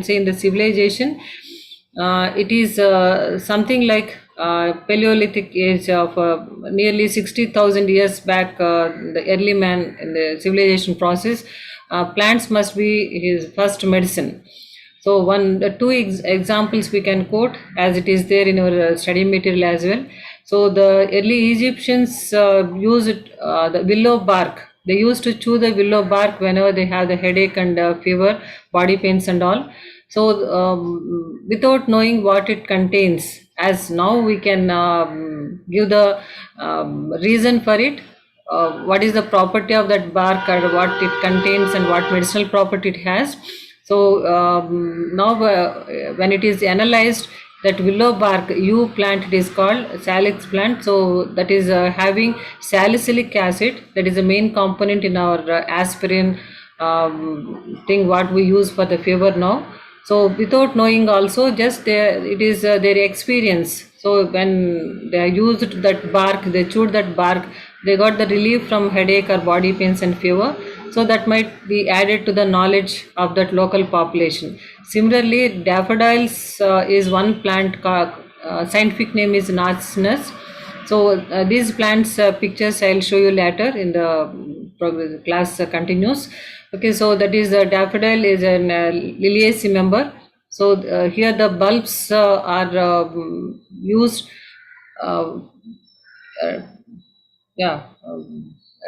say in the civilization, it is something like Paleolithic age of nearly 60,000 years back. The early man in the civilization process, plants must be his first medicine. So two examples we can quote, as it is there in our study material as well. So the early Egyptians used the willow bark. They used to chew the willow bark whenever they have the headache and fever, body pains and all. So without knowing what it contains, as now we can give the reason for it, what is the property of that bark or what it contains and what medicinal property it has. So now when it is analyzed, that willow bark yew plant, it is called salix plant. So that is having salicylic acid, that is the main component in our aspirin thing what we use for the fever now. So without knowing also, just it is their experience. So when they used that bark, they chewed that bark, they got the relief from headache or body pains and fever. So that might be added to the knowledge of that local population. Similarly, daffodils is one plant, scientific name is Narcissus. So these plants pictures I'll show you later in the class continues. Okay, so that is the daffodil is an liliaceae member. So here the bulbs are used.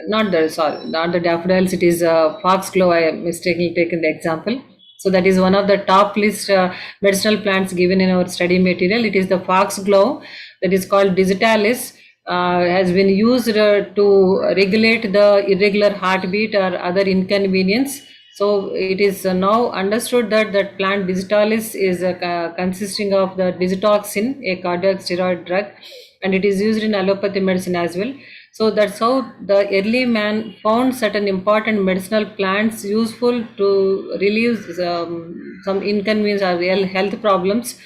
Not the daffodils, it is foxglove. I mistakenly taken the example. So that is one of the top list medicinal plants given in our study material. It is the foxglove, that is called digitalis, has been used to regulate the irregular heartbeat or other inconvenience. So it is now understood that that plant digitalis is consisting of the digitoxin, a cardiac steroid drug, and it is used in allopathy medicine as well. So that's how the early man found certain important medicinal plants useful to relieve some inconvenience or real health problems.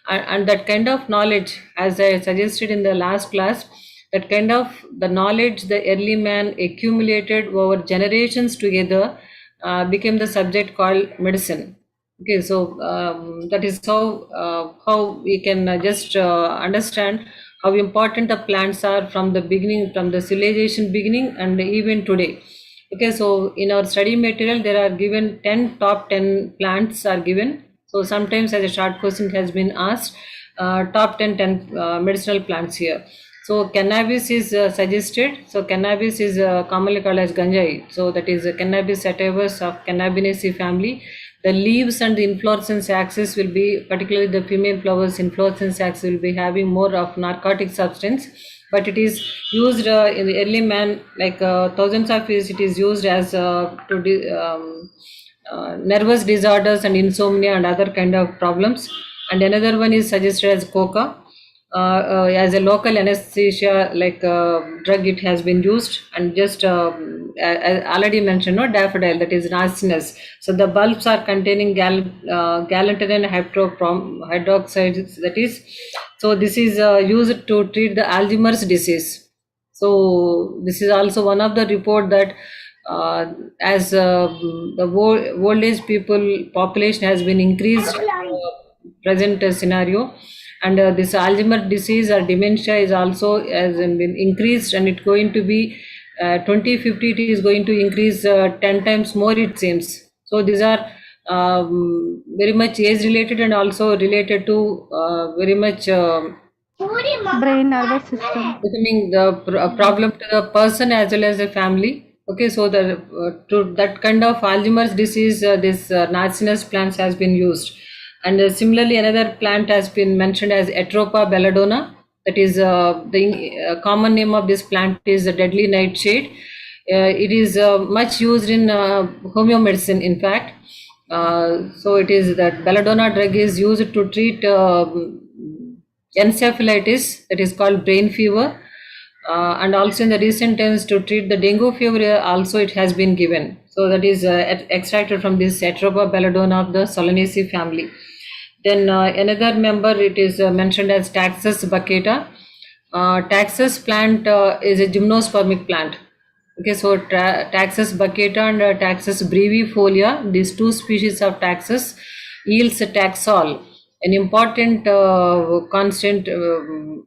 And that kind of knowledge, as I suggested in the last class, that kind of the knowledge the early man accumulated over generations together became the subject called medicine. Okay, so that is how we can just understand how important the plants are from the beginning, from the civilization beginning and even today. Okay, so in our study material there are given top 10 plants are given. So sometimes as a short question has been asked, top 10 medicinal plants here. So cannabis is suggested. So cannabis is commonly called as ganjai. So that is Cannabis sativus of Cannabinaceae family. The leaves and the inflorescence axis will be, particularly the female flowers inflorescence axis, will be having more of narcotic substance, but it is used in the early man, like thousands of years it is used as nervous disorders and insomnia and other kind of problems. And another one is suggested as coca. As a local anesthesia like drug it has been used. And just I already mentioned, no, daffodil, that is Narcissus. So the bulbs are containing galantamine hydroxide, that is, so this is used to treat the Alzheimer's disease. So this is also one of the report that as the old age people population has been increased present scenario, and this Alzheimer's disease or dementia is also has been increased, and it's going to be 2050 it is going to increase 10 times more, it seems. So these are very much age related and also related to very much brain nervous system, becoming the problem to the person as well as the family. Okay, so the to that kind of Alzheimer's disease, this Narcissus plants has been used. And similarly, another plant has been mentioned as Atropa belladonna. That is the common name of this plant is the deadly nightshade. It is much used in homeo medicine, in fact. So it is that belladonna drug is used to treat encephalitis, that is called brain fever, and also in the recent times to treat the dengue fever also it has been given. So that is extracted from this Atropa belladonna of the Solanaceae family. Then another member, it is mentioned as Taxus baccata. Taxus plant is a gymnospermic plant. Okay, so Taxus baccata and Taxus brevifolia, these two species of Taxus, yields Taxol, an important constant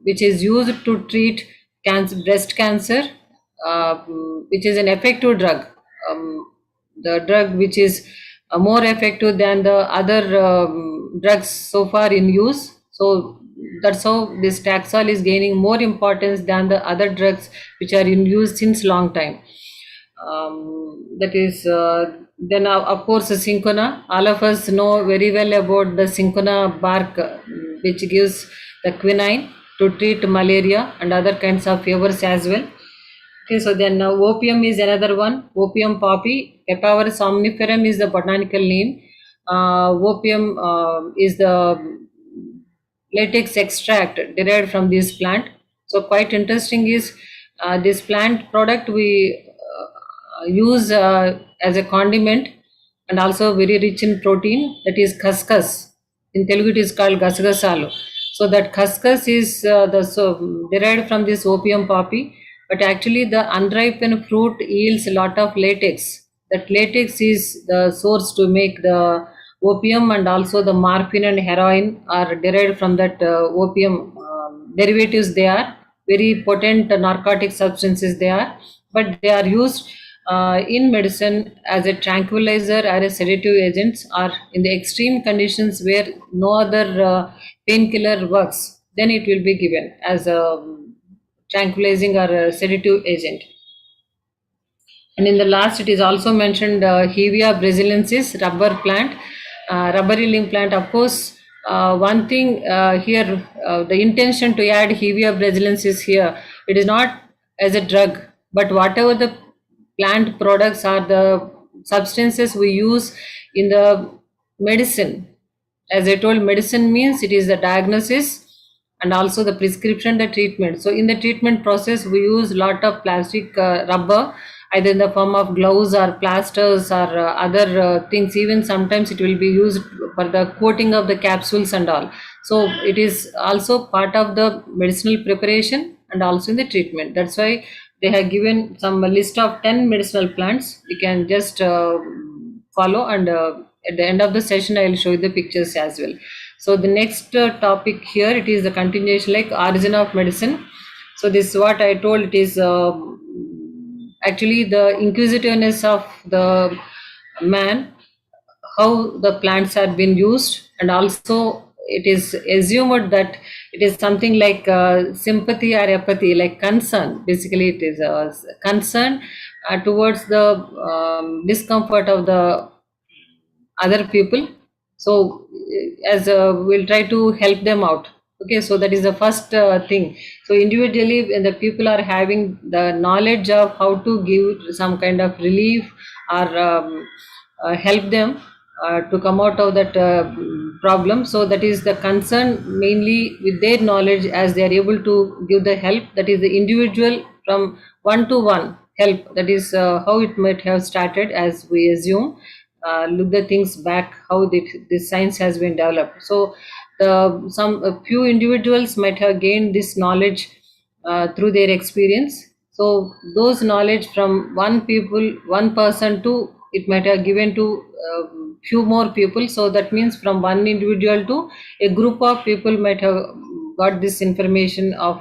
which is used to treat breast cancer, which is an effective drug. The drug which is more effective than the other drugs so far in use. So that's how this Taxol is gaining more importance than the other drugs which are in use since long time. That is then of course the cinchona. All of us know very well about the cinchona bark, which gives the quinine to treat malaria and other kinds of fevers as well. Okay, so then opium is another one. Opium poppy, Papaver somniferum is the botanical name. Opium is the latex extract derived from this plant. So quite interesting is this plant product we use as a condiment, and also very rich in protein, that is khaskhas. In Telugu it is called gasagasalu. So that khaskhas is derived from this opium poppy, but actually the unripened fruit yields a lot of latex. That latex is the source to make the opium, and also the morphine and heroin are derived from that opium derivatives. They are very potent narcotic substances they are, but they are used in medicine as a tranquilizer or a sedative agents, or in the extreme conditions where no other painkiller works, then it will be given as a tranquilizing or a sedative agent. And in the last, it is also mentioned Hevia brasiliensis, rubber plant, rubbery limb plant. Of course, one thing here, the intention to add Hevia brasiliensis here, it is not as a drug, but whatever the plant products are the substances we use in the medicine. As I told, medicine means it is the diagnosis and also the prescription, the treatment. So in the treatment process, we use lot of plastic rubber, either in the form of gloves or plasters or other things. Even sometimes it will be used for the coating of the capsules and all. So it is also part of the medicinal preparation and also in the treatment. That's why they have given some list of 10 medicinal plants. You can just follow, and at the end of the session I will show you the pictures as well. So the next topic here, it is the continuation, like origin of medicine. So this is what I told. It is actually the inquisitiveness of the man, how the plants have been used, and also it is assumed that it is something like sympathy or apathy, like concern. Basically it is a concern towards the discomfort of the other people. So as we'll try to help them out. Okay, so that is the first thing. So individually, when the people are having the knowledge of how to give some kind of relief or help them to come out of that problem, so that is the concern mainly with their knowledge, as they are able to give the help. That is the individual from one to one help. That is how it might have started, as we assume. Look the things back, how this science has been developed. So a few individuals might have gained this knowledge through their experience. So those knowledge from one person to, it might have given to few more people. So that means from one individual to a group of people might have got this information of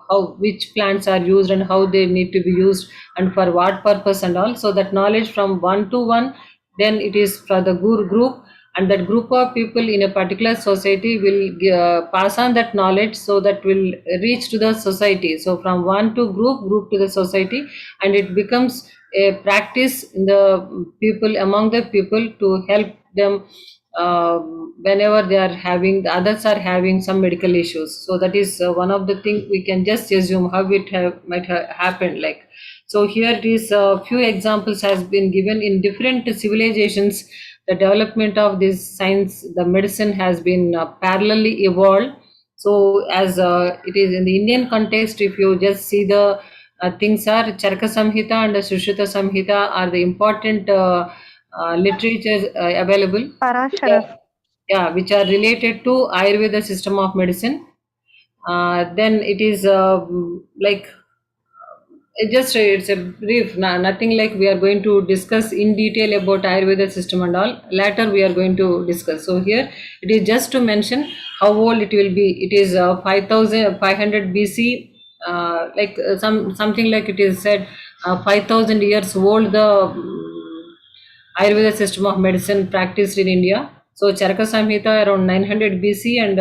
how which plants are used and how they need to be used and for what purpose and all. So that knowledge from one to one, then it is for the group, and that group of people in a particular society will pass on that knowledge, so that will reach to the society. So from one to group to the society, and it becomes a practice in the people, among the people, to help them whenever they are having, the others are having some medical issues. So that is one of the things we can just assume how it might have happened. Like, so here it is a few examples has been given in different civilizations. The development of this science, the medicine has been parallelly evolved. So as it is in the Indian context, if you just see the things are Charaka Samhita and the Sushruta Samhita are the important literatures available, which are, Parashara. yeah, which are related to Ayurveda system of medicine. Then it is like It's a brief, nothing like we are going to discuss in detail about Ayurveda system and all. Later we are going to discuss. So here it is just to mention how old it will be. It is 5,500 BC, something like it is said 5,000 years old. The Ayurveda system of medicine practiced in India. So Charaka Samhita around 900 BC and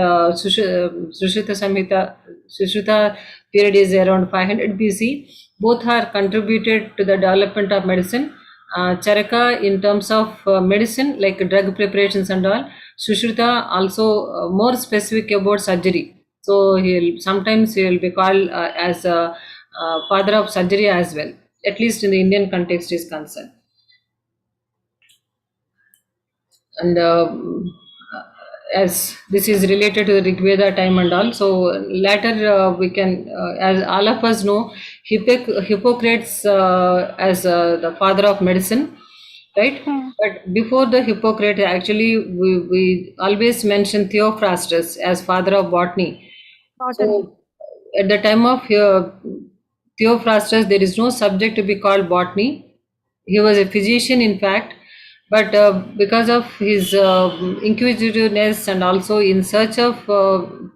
Sushruta period is around 500 BC. Both are contributed to the development of medicine. Charaka in terms of medicine like drug preparations and all. Sushruta also more specific about surgery. So sometimes he will be called as a father of surgery as well. At least in the Indian context is concerned. And as this is related to the Rig Veda time and all, so later we can, as all of us know, Hippocrates as the father of medicine, right? But before the Hippocrates, actually, we always mention Theophrastus as father of botany. So at the time of Theophrastus, there is no subject to be called botany. He was a physician, in fact, but because of his inquisitiveness and also in search of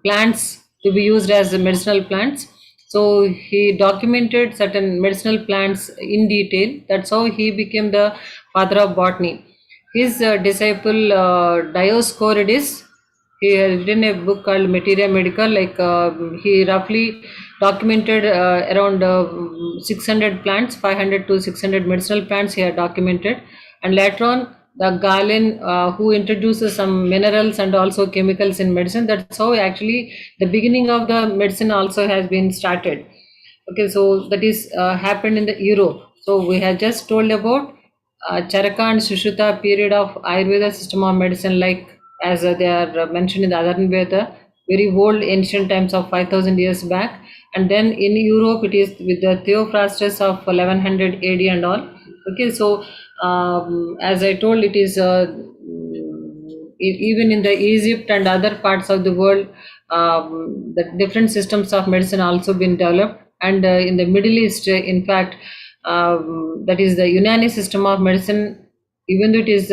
plants to be used as medicinal plants, so he documented certain medicinal plants in detail. That's how he became the father of botany. His disciple Dioscorides, he has written a book called Materia Medica. He roughly documented around 600 plants, 500 to 600 medicinal plants he had documented. And later on, the Galen, who introduces some minerals and also chemicals in medicine. That's how actually the beginning of the medicine also has been started. Okay, so that is happened in the Europe. So we have just told about Charaka and Sushruta period of Ayurveda system of medicine, like as they are mentioned in the Atharvaveda, very old ancient times of 5,000 years back. And then in Europe, it is with the Theophrastus of 1100 AD and all. Okay, so as I told, it is even in the Egypt and other parts of the world, the different systems of medicine also been developed. And in the Middle East, in fact, that is the Uniani system of medicine, even though it is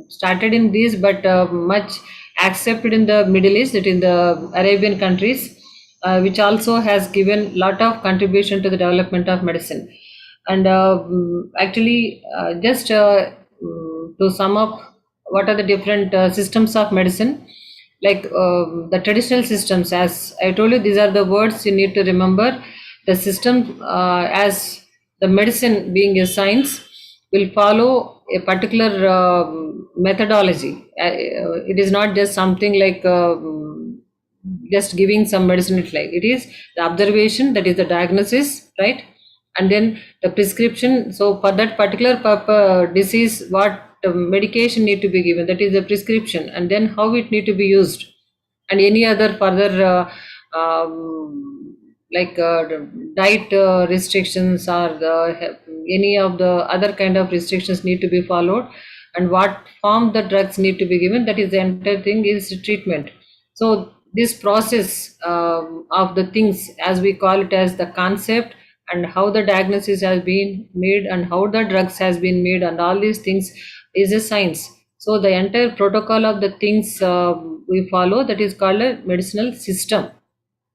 started in these, but much accepted in the Middle East, it in the Arabian countries, which also has given lot of contribution to the development of medicine. And actually, just to sum up, what are the different systems of medicine? Like the traditional systems, as I told you, these are the words you need to remember. The system, as the medicine being a science, will follow a particular methodology. It is not just something like just giving some medicine. It's like it is the observation, that is the diagnosis, right? And then the prescription. So for that particular disease, what medication need to be given, that is the prescription, and then how it need to be used, and any other further diet restrictions or any of the other kind of restrictions need to be followed, and what form the drugs need to be given, that is the entire thing is treatment. So this process of the things, as we call it as the concept, and how the diagnosis has been made and how the drugs has been made and all these things is a science. So the entire protocol of the things we follow, that is called a medicinal system.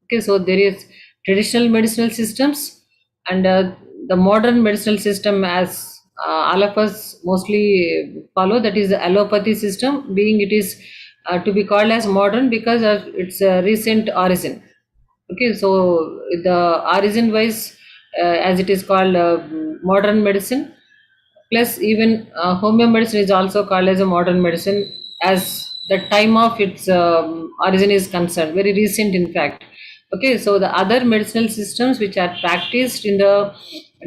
Okay, so there is traditional medicinal systems and the modern medicinal system, as all of us mostly follow, that is the allopathy system, being it is to be called as modern because of its recent origin. Okay, so the origin wise, as it is called modern medicine, plus even homeo medicine is also called as a modern medicine, as the time of its origin is concerned, very recent in fact. Okay, so the other medicinal systems which are practiced in the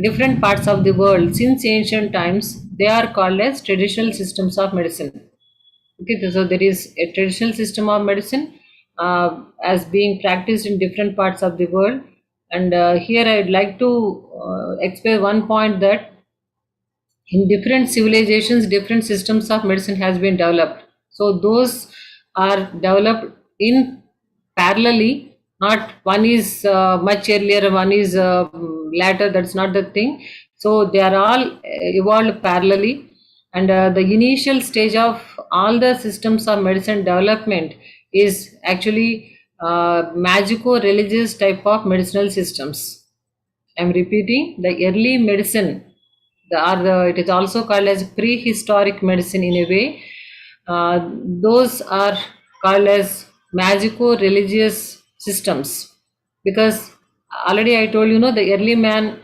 different parts of the world since ancient times, they are called as traditional systems of medicine. Okay, so there is a traditional system of medicine as being practiced in different parts of the world. And here I would like to explain one point, that in different civilizations, different systems of medicine has been developed. So those are developed in parallelly, Not one is much earlier, one is later. That's not the thing. So they are all evolved parallelly, and the initial stage of all the systems of medicine development is actually magico-religious type of medicinal systems. I'm repeating, the early medicine, it is also called as prehistoric medicine in a way. Those are called as magico-religious systems, because already I told you, the early man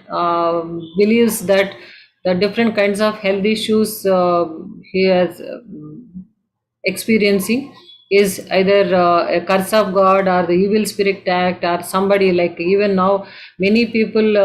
believes that the different kinds of health issues he has experiencing is either a curse of god or the evil spirit act or somebody. Like even now many people,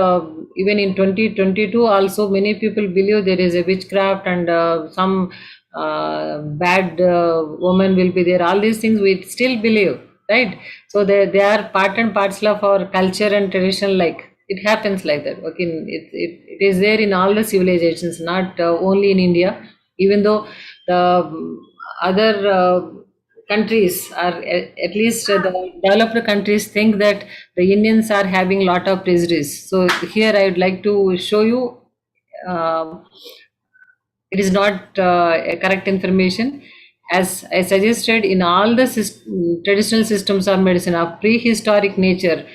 even in 2022 also, many people believe there is a witchcraft and some bad woman will be there. All these things we still believe, right? So they are part and parcel of our culture and tradition. Like it happens like that. Okay, it is there in all the civilizations, not only in India. Even though the other countries are, at least the developed countries, think that the Indians are having lot of prejudice. So here I would like to show you it is not a correct information. As I suggested, in all the traditional systems of medicine of prehistoric nature,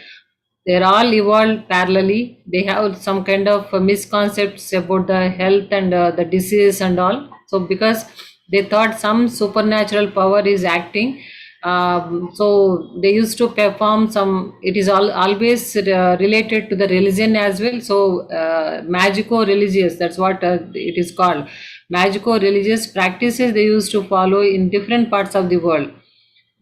they're all evolved parallelly. They have some kind of misconceptions about the health and the disease and all. So because they thought some supernatural power is acting, so they used to perform some. It is always related to the religion as well. So magico-religious, that's what it is called. Magico-religious practices they used to follow in different parts of the world,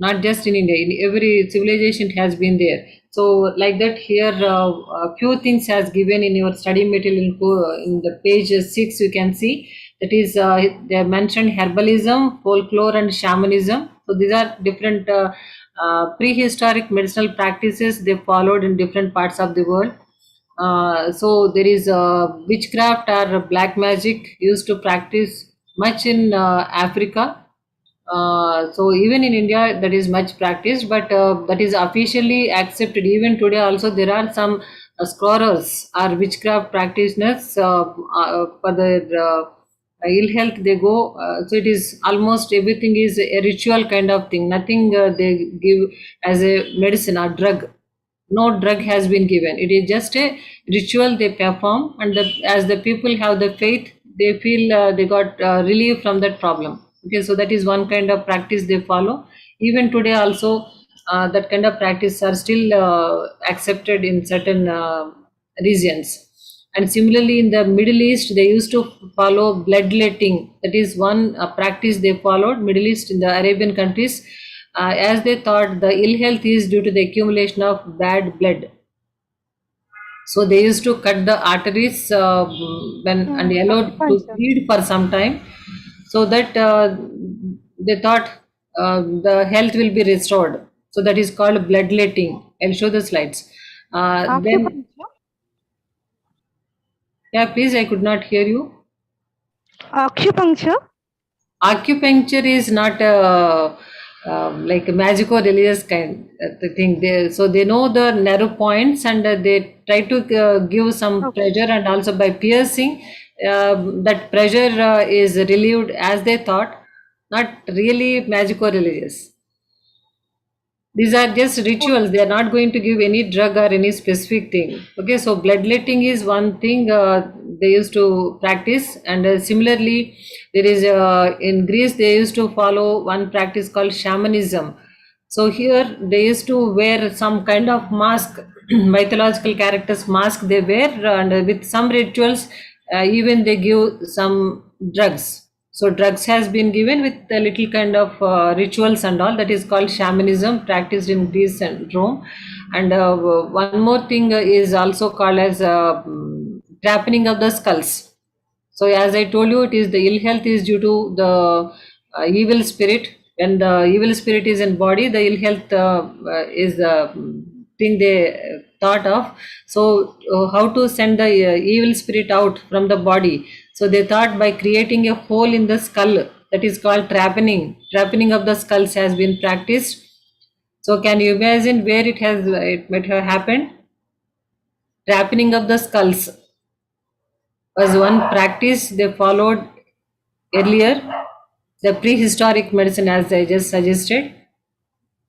not just in India. In every civilization it has been there. So like that, here a few things has given in your study material in the page 6. You can see that is they have mentioned herbalism, folklore, and shamanism. So these are different prehistoric medicinal practices they followed in different parts of the world. So there is witchcraft or black magic used to practice much in Africa. So even in India that is much practiced, but that is officially accepted. Even today also there are some scholars or witchcraft practitioners for their ill health they go. So it is almost everything is a ritual kind of thing. Nothing they give as a medicine or drug. No drug has been given. It is just a ritual they perform, and as the people have the faith, they feel they got relief from that problem. Okay, so that is one kind of practice they follow. Even today also, that kind of practice are still accepted in certain regions. And similarly, in the Middle East, they used to follow bloodletting. That is one practice they followed. Middle East, in the Arabian countries, as they thought the ill health is due to the accumulation of bad blood. So they used to cut the arteries when and allowed to bleed for some time, so that they thought the health will be restored. So that is called bloodletting. I'll show the slides. Then, yeah, please, I could not hear you. Acupuncture. Acupuncture is not like a magico-religious kind of thing. So they know the nerve points, and they try to give some pressure, and also by piercing, that pressure is relieved as they thought. Not really magico-religious. These are just rituals. They are not going to give any drug or any specific thing. Okay, so bloodletting is one thing they used to practice, and similarly, there is in Greece they used to follow one practice called shamanism. So here they used to wear some kind of mask, mythological characters mask they wear, and with some rituals, even they give some drugs. So drugs has been given with a little kind of rituals and all. That is called shamanism, practiced in Greece and Rome. And one more thing is also called as trappening of the skulls. So as I told you, it is the ill health is due to the evil spirit. When the evil spirit is in body, the ill health is the thing they thought of. So how to send the evil spirit out from the body? So they thought by creating a hole in the skull, that is called trappening. Trappening of the skulls has been practiced. So can you imagine where it might have happened? Wrapping of the skulls was one practice they followed earlier, the prehistoric medicine, as I just suggested.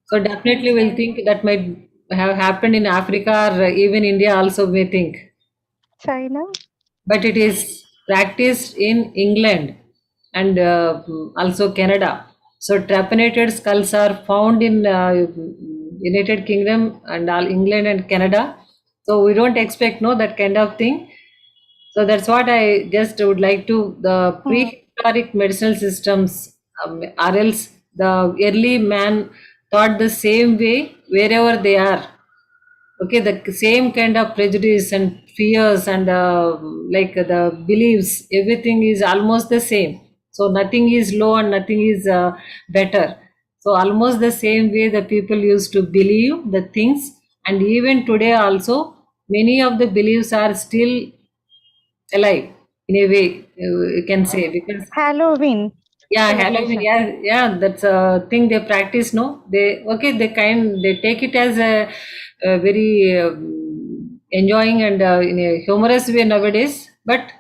So definitely we'll think that might have happened in Africa, or even India also may think. China. But it is practiced in England and also Canada. So trepanated skulls are found in United Kingdom and all England and Canada. So we don't expect no that kind of thing. So that's what I just would like to the prehistoric medicinal systems, or else the early man thought the same way wherever they are. Okay, the same kind of prejudice and fears and like the beliefs, everything is almost the same. So nothing is low and nothing is better. So almost the same way the people used to believe the things, and even today also many of the beliefs are still alive in a way, you can say, because Halloween Halloween. celebration. Yeah, that's a thing they practice. No, they take it as a very enjoying and in a humorous way nowadays. But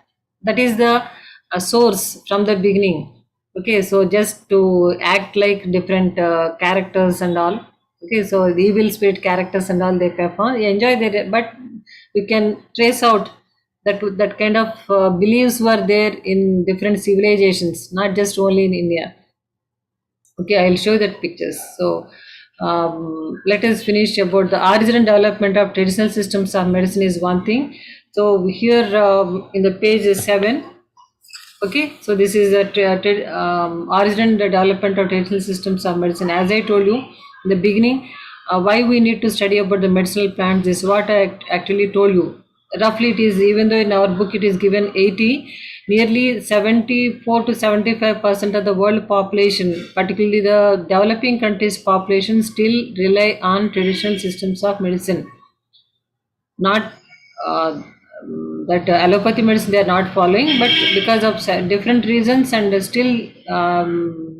that is the source from the beginning. Okay, so just to act like different characters and all. Okay, so the evil spirit characters and all they perform, they enjoy that, but you can trace out that kind of beliefs were there in different civilizations, not just only in India. Okay, I'll show that pictures. So let us finish about the origin and development of traditional systems of medicine is one thing. So here in the page 7. Okay, so this is the origin and development of traditional systems of medicine. As I told you in the beginning, why we need to study about the medicinal plants is what I actually told you. Roughly, it is, even though in our book it is given 80, nearly 74 to 75% of the world population, particularly the developing countries' population, still rely on traditional systems of medicine, not uh, that allopathy medicine they are not following, but because of different reasons, and still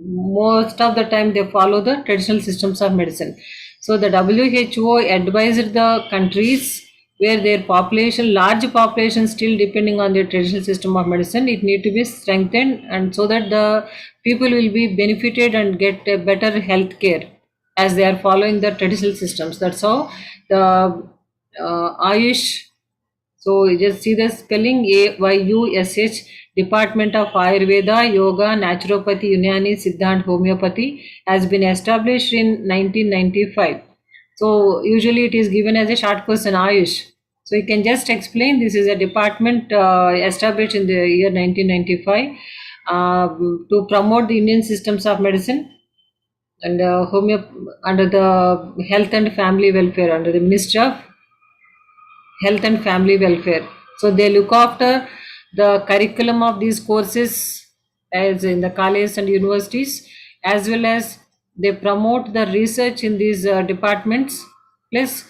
most of the time they follow the traditional systems of medicine. So the WHO advised the countries where their population, large population, still depending on their traditional system of medicine, it need to be strengthened, and so that the people will be benefited and get a better health care as they are following the traditional systems. That's how the Ayush. So you just see the spelling, AYUSH, Department of Ayurveda, Yoga, Naturopathy, Uniani, Siddha and Homeopathy has been established in 1995. So usually it is given as a short course in Ayush. So you can just explain, this is a department established in the year 1995 to promote the Indian systems of medicine and under the health and family welfare, under the Ministry of Health and Family Welfare. So they look after the curriculum of these courses as in the colleges and universities, as well as they promote the research in these departments. Plus,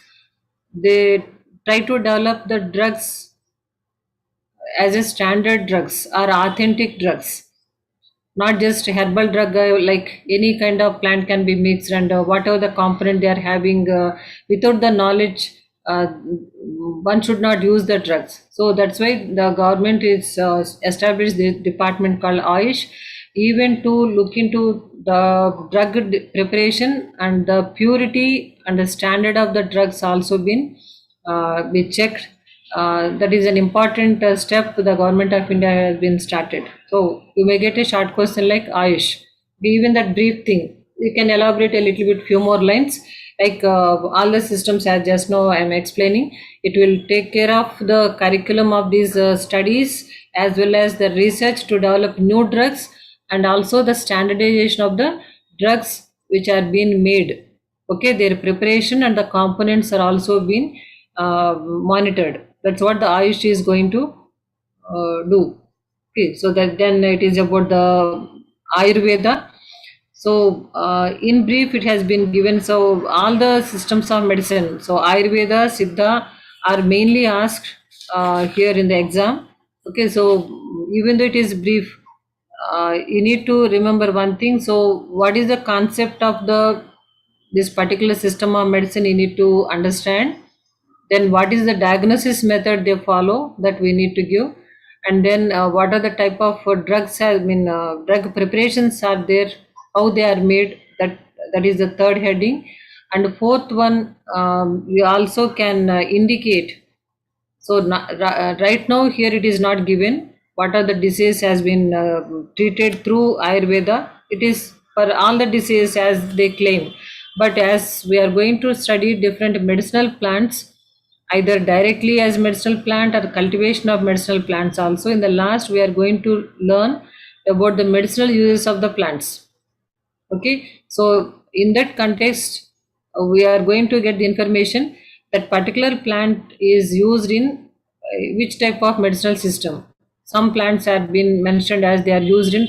they try to develop the drugs as a standard drugs or authentic drugs, not just herbal drug, like any kind of plant can be mixed, and whatever the component they are having, without the knowledge, one should not use the drugs. So that's why the government is established the department called Ayush, even to look into the drug preparation and the purity and the standard of the drugs also been be checked. That is an important step the government of India has been started. So you may get a short question like Ayush. Even that brief thing, you can elaborate a little bit, few more lines. Like all the systems as just now I am explaining, it will take care of the curriculum of these studies, as well as the research to develop new drugs, and also the standardization of the drugs which are being made. Okay, their preparation and the components are also being monitored. That's what the Ayush is going to do. Okay, so that then it is about the Ayurveda. So in brief, it has been given. So all the systems of medicine. So Ayurveda, Siddha are mainly asked here in the exam. Okay, so even though it is brief, you need to remember one thing. So what is the concept of the this particular system of medicine you need to understand. Then what is the diagnosis method they follow that we need to give, and then what are the type of drugs drug preparations are there, how they are made, that is the third heading. And the fourth one, we also can indicate. So right now here it is not given what are the disease has been treated through Ayurveda. It is for all the disease as they claim. But as we are going to study different medicinal plants, either directly as medicinal plant or cultivation of medicinal plants also, in the last we are going to learn about the medicinal uses of the plants. Okay, so in that context, we are going to get the information that particular plant is used in which type of medicinal system. Some plants have been mentioned as they are used in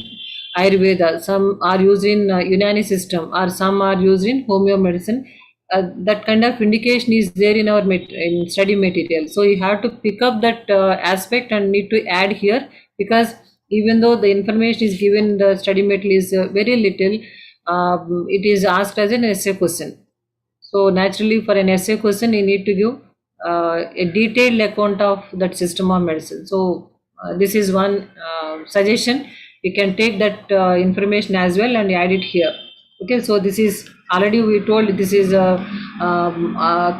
Ayurveda, some are used in Uniani system, or some are used in Homeo medicine. That kind of indication is there in our in study material. So you have to pick up that aspect and need to add here, because even though the information is given in the study material is very little, it is asked as an essay question. So naturally, for an essay question, you need to give a detailed account of that system of medicine. So this is one suggestion. You can take that information as well and add it here. Okay, so this is already we told this is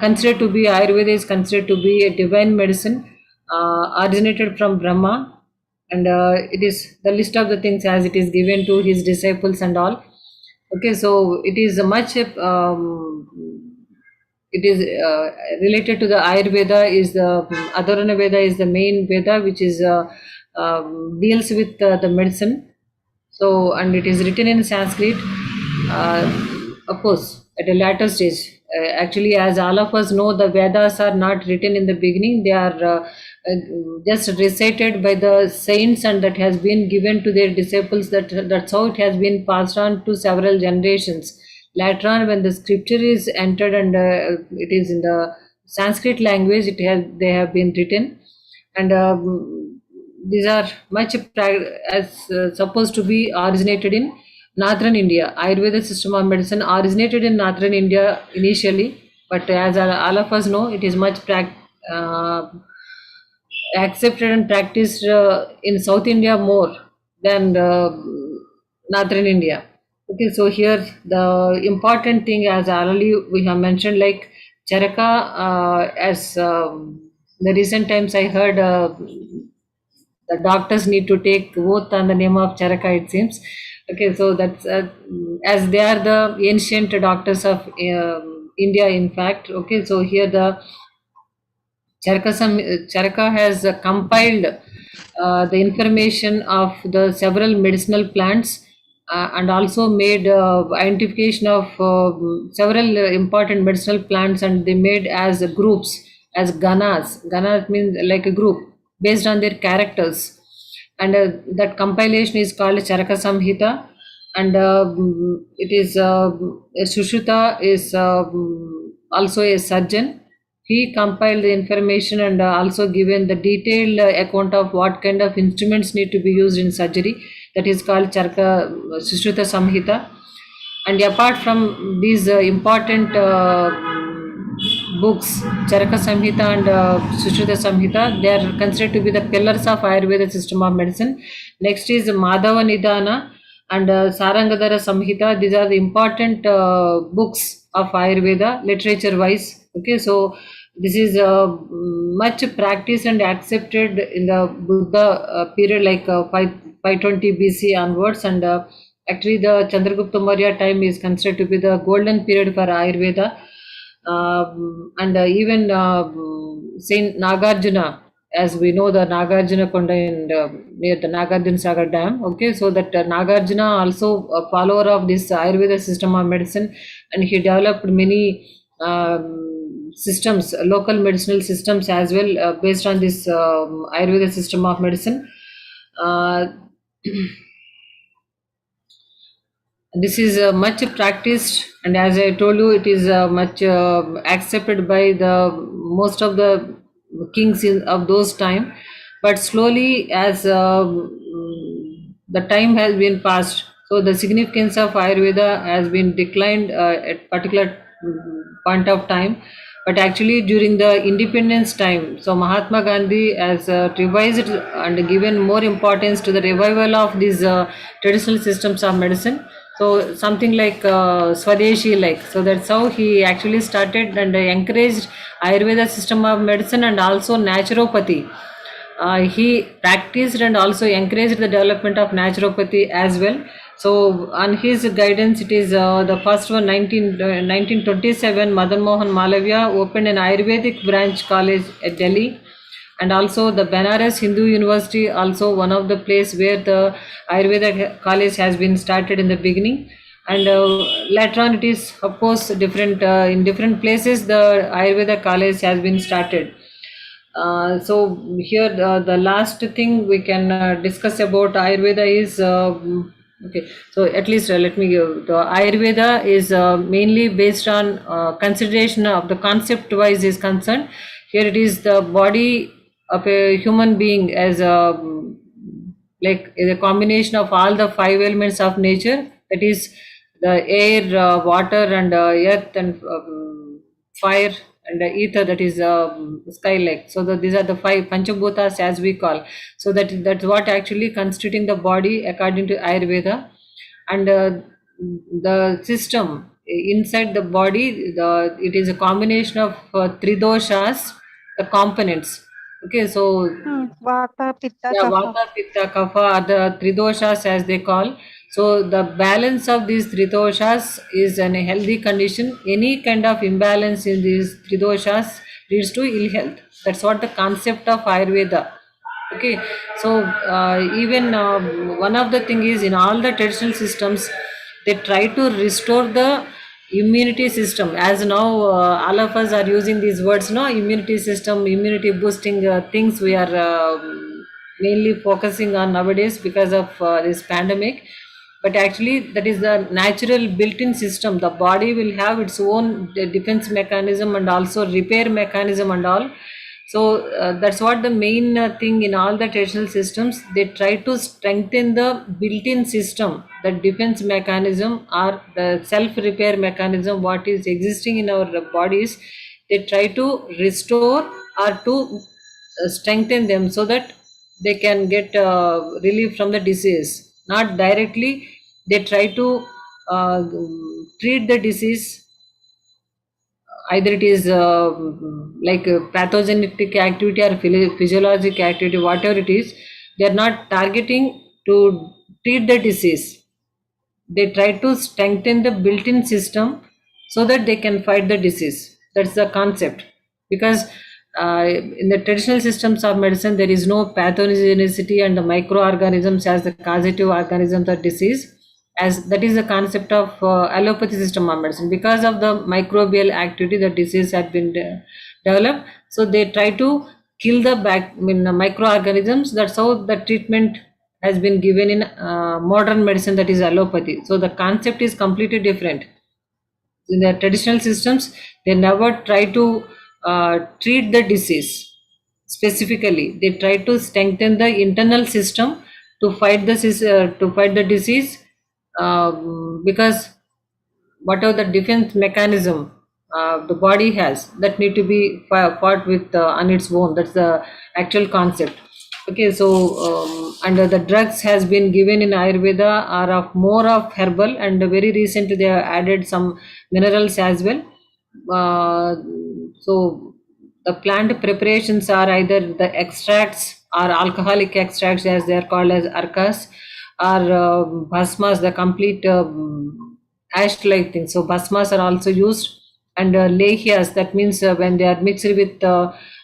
considered to be Ayurveda is considered to be a divine medicine originated from Brahma, and it is the list of the things as it is given to his disciples and all. Okay, so it is much it is related to the Ayurveda. Is the Adharana Veda is the main Veda which is deals with the medicine. So, and it is written in Sanskrit. Of course, at a later stage. Actually, as all of us know, the Vedas are not written in the beginning. They are just recited by the saints, and that has been given to their disciples. That's how it has been passed on to several generations. Later on, when the scripture is entered and it is in the Sanskrit language, they have been written, and these are much as supposed to be originated in Northern India. Ayurveda system of medicine originated in Northern India initially, but as all of us know, it is much accepted and practiced in South India more than Northern India. Okay, so here the important thing, as already we have mentioned, like Charaka, as the recent times I heard the doctors need to take oath on the name of Charaka, it seems. Okay, so that's as they are the ancient doctors of India, in fact. Okay, so here the Charaka has compiled the information of the several medicinal plants and also made identification of several important medicinal plants, and they made as groups, as ganas. Ganas means like a group based on their characters, and that compilation is called Charaka Samhita, and it is Sushruta is also a surgeon. He compiled the information and also given the detailed account of what kind of instruments need to be used in surgery. That is called Charaka Sushruta Samhita. And apart from these important books, Charaka Samhita and Sushruta Samhita, they are considered to be the pillars of Ayurveda system of medicine. Next is Madhava Nidana and Sarangadhara Samhita. These are the important books of Ayurveda literature wise. Okay, so this is much practiced and accepted in the Buddha period, like 520 BC onwards, and actually the Chandragupta Maurya time is considered to be the golden period for Ayurveda. And even Saint Nagarjuna, as we know, the Nagarjuna Konda in near the Nagarjuna Sagar Dam. Okay, so that Nagarjuna also a follower of this Ayurveda system of medicine, and he developed many systems, local medicinal systems as well, based on this Ayurveda system of medicine. This is much practiced, and as I told you, it is much accepted by the most of the kings of those time. But slowly, as the time has been passed, So the significance of Ayurveda has been declined at particular point of time, but actually during the independence time, so Mahatma Gandhi has revised and given more importance to the revival of these traditional systems of medicine. So something like Swadeshi, like, so that's how he actually started and encouraged Ayurveda system of medicine and also naturopathy. He practiced and also encouraged the development of naturopathy as well. So on his guidance, it is the first one, 1927, Madan Mohan Malaviya opened an Ayurvedic branch college at Delhi, and also the Banaras Hindu University, also one of the place where the Ayurveda college has been started in the beginning. And later on, it is of course different in different places. The Ayurveda college has been started. So here the last thing we can discuss about Ayurveda is okay. So at least let me give, the Ayurveda is mainly based on consideration of the concept wise is concerned. Here it is the body of a human being as a like a combination of all the five elements of nature, that is the air, water, and earth, and fire, and ether, that is sky, like. So these are the five panchabhutas as we call. So that's what actually constituting the body according to Ayurveda. And the system inside the body, it is a combination of three doshas, the components. Okay, so Vata, Pitta, yeah, Kapha. Vata, Pitta, Kapha are the three doshas as they call. So the balance of these three doshas is in a healthy condition. Any kind of imbalance in these three doshas leads to ill health. That's what the concept of Ayurveda. Okay, so even one of the thing is, in all the traditional systems, they try to restore the immunity system. As now all of us are using these words, no, immunity system, immunity boosting things we are mainly focusing on nowadays because of this pandemic. But actually that is the natural built-in system. The body will have its own defense mechanism and also repair mechanism and all. So that's what the main thing in all the traditional systems. They try to strengthen the built-in system, the defense mechanism or the self-repair mechanism what is existing in our bodies. They try to restore or to strengthen them so that they can get relief from the disease. Not directly, they try to treat the disease. Either it is like a pathogenic activity or physiologic activity, whatever it is, they are not targeting to treat the disease. They try to strengthen the built-in system so that they can fight the disease. That's the concept. Because in the traditional systems of medicine, there is no pathogenicity and the microorganisms as the causative organisms of disease. As that is the concept of allopathy system of medicine. Because of the microbial activity, the disease had been developed. So they try to kill the microorganisms. That's how the treatment has been given in modern medicine, that is allopathy. So the concept is completely different. In the traditional systems, they never try to treat the disease specifically. They try to strengthen the internal system to fight to fight the disease, because whatever the defense mechanism the body has, that need to be fought with on its own. That's the actual concept. Okay, so and the drugs has been given in Ayurveda are of more of herbal, and very recently they have added some minerals as well. uh, so the plant preparations are either the extracts or alcoholic extracts, as they are called as arkas, or bhasmas, the complete ash like thing. So bhasmas are also used, and lehyas, that means when they are mixed with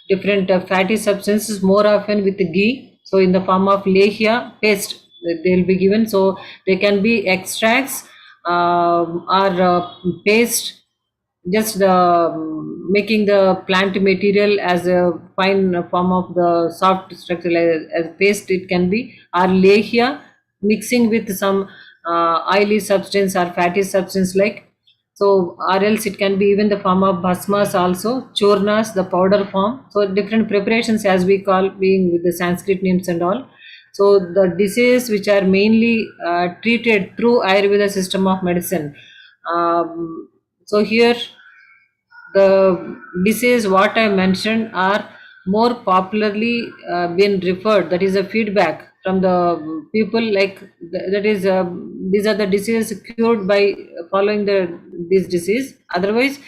different fatty substances, more often with ghee. So in the form of lehya paste, they will be given. So they can be extracts or paste, just the making the plant material as a fine form of the soft structure, like as paste it can be, or lehya mixing with some oily substance or fatty substance, like. So or else it can be even the form of bhasmas, also churnas, the powder form. So different preparations as we call, being with the Sanskrit names and all. So the diseases which are mainly treated through Ayurveda system of medicine. So here the disease what I mentioned are more popularly been referred. That is a feedback from the people, like that is these are the diseases cured by following this disease. Otherwise,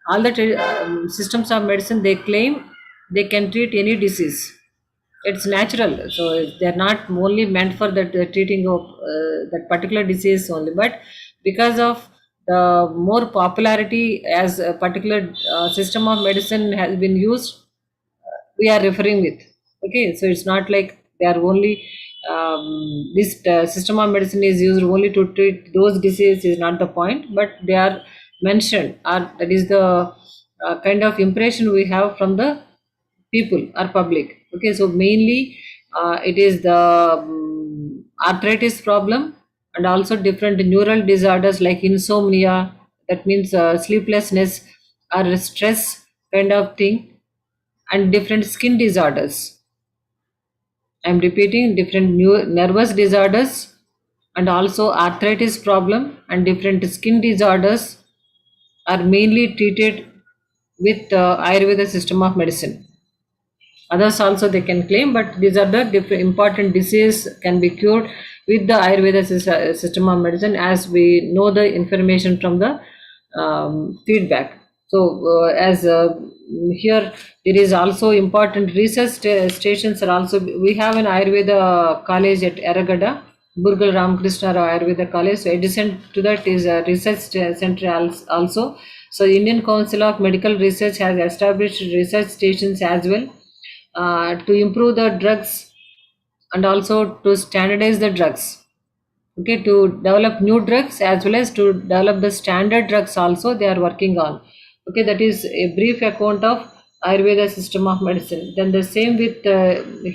all the systems of medicine, they claim they can treat any disease. It's natural, so they're not only meant for that treating of that particular disease only, but because of the more popularity as a particular system of medicine has been used, we are referring with. Okay, so it's not like they are only this system of medicine is used only to treat those diseases is not the point, but they are mentioned, or that is the kind of impression we have from the people or public. Okay, so mainly it is the arthritis problem, and also different neural disorders like insomnia, that means sleeplessness or stress kind of thing, and different skin disorders. I'm repeating, different nervous disorders, and also arthritis problem and different skin disorders are mainly treated with Ayurveda system of medicine. Others also they can claim, but these are the different important disease can be cured with the Ayurveda system of medicine, as we know the information from the feedback. So as here there is also important research stations are also. We have an Ayurveda college at Eragada, Burgal Ramakrishna Rao Ayurveda College. So adjacent to that is a research center also. So Indian Council of Medical Research has established research stations as well to improve the drugs and also to standardize the drugs. Okay, to develop new drugs as well as to develop the standard drugs also they are working on. Okay, that is a brief account of Ayurveda system of medicine. Then the same with